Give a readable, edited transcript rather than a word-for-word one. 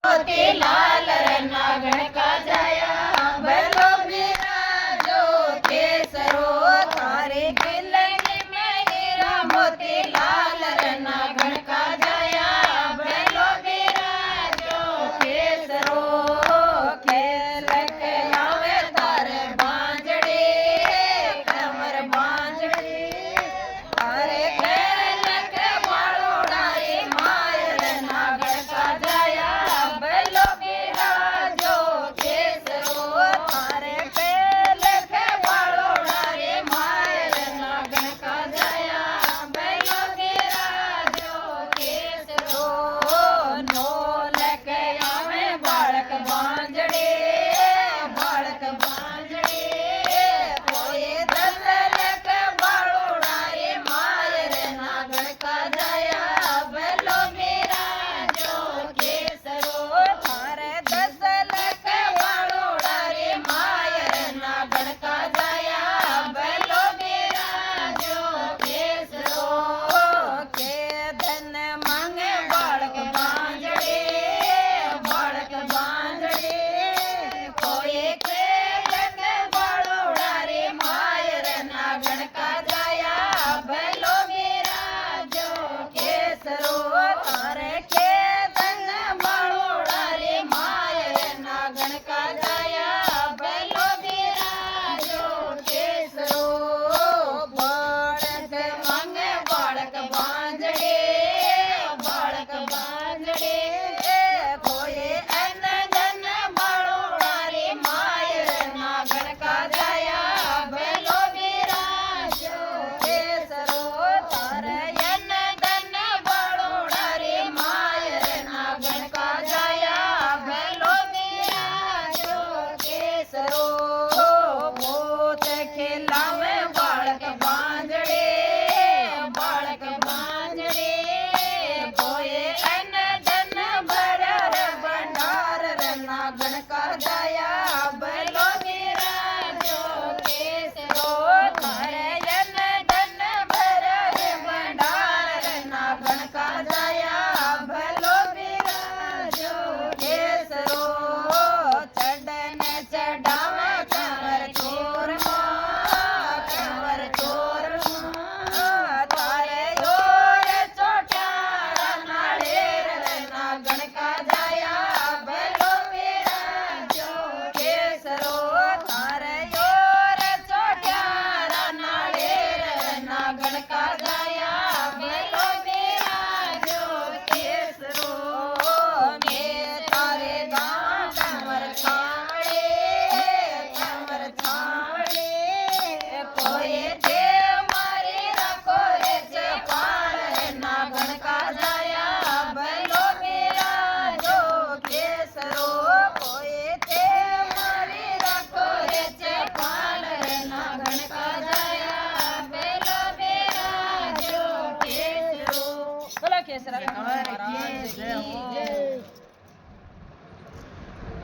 મોતીલાલ રના ગણકા જાયા ભલો બિરાજો કેસરો તારે કિલની મેરા મોતીલાલ રના ગણકા જાયા ભલો બિરાજો કેસરો ખેલ કે આવે તારે બાંજડી કમર બાંજડી અરે ખેલ કે બાળોડા રે માય રના ગણકા જાયા ભલો બિરાજો કેસરો તારે ખેલ કે બાળોડા રે માય રના ગણકા જાયા ભલો બિરાજો કેસરો નો લકે આવે બાળક બાંજડી કોઈ દલ લકે બાળોડા રે માય રના ગણકા જાયા ભલો બિરાજો કેસરો તારે દસ લકે બાળોડા રે માય રના ગણકા જાયા ભલો બિરાજો કેસરો કે ધન માંગે બાળક બાંજડી કોઈ ખેલ કે બાળોડા રે માય રના ગણકા જાયા ભલો બિરાજો કેસરો તારે કે ધન બાળોડા રે માય રના ગણકા જાયા ભલો બિરાજો કેસરો બાળક માંગે બાળક બાંજડી કોઈ અન ધન બાળોડા રે માય રના ગણકા જાયા ભલો બિરાજો કેસરો તારે અન ધન બાળોડા રે માય રના ગણકા જાયા ભલો બિરાજો કેસરો પોત ખેલાવે બાળક બાંજડી કોઈ અન ધન ભરર ભંડાર રના ગણકા જાયા ભલો બિરાજો કેસરો તારે અન ધન ભરર ભંડાર રના ગણકા જાયા ભલો બિરાજો કેસરો ચડને ચડાવે કમર ચોરમાં તારે યોર ચોટ્યા નાળેર રના ગણકા જાયા ભલો બિરાજો કેસરો તારે યોર ચોટ્યા નાળેર રના ગણકા જાયા ભલો બિરાજો કેસરો મે તારે ગામ કમર છાવડે કોઈ તે મારી રાખો રે ચપાળ રના ગણકા જાયા ભલો બિરાજો કેસરો કોઈ તે મારી રાખો રે ચપાળ રના ગણકા જાયા ભલો બિરાજો કેસરો. બોલો કેસરા મહારાજ જય હો.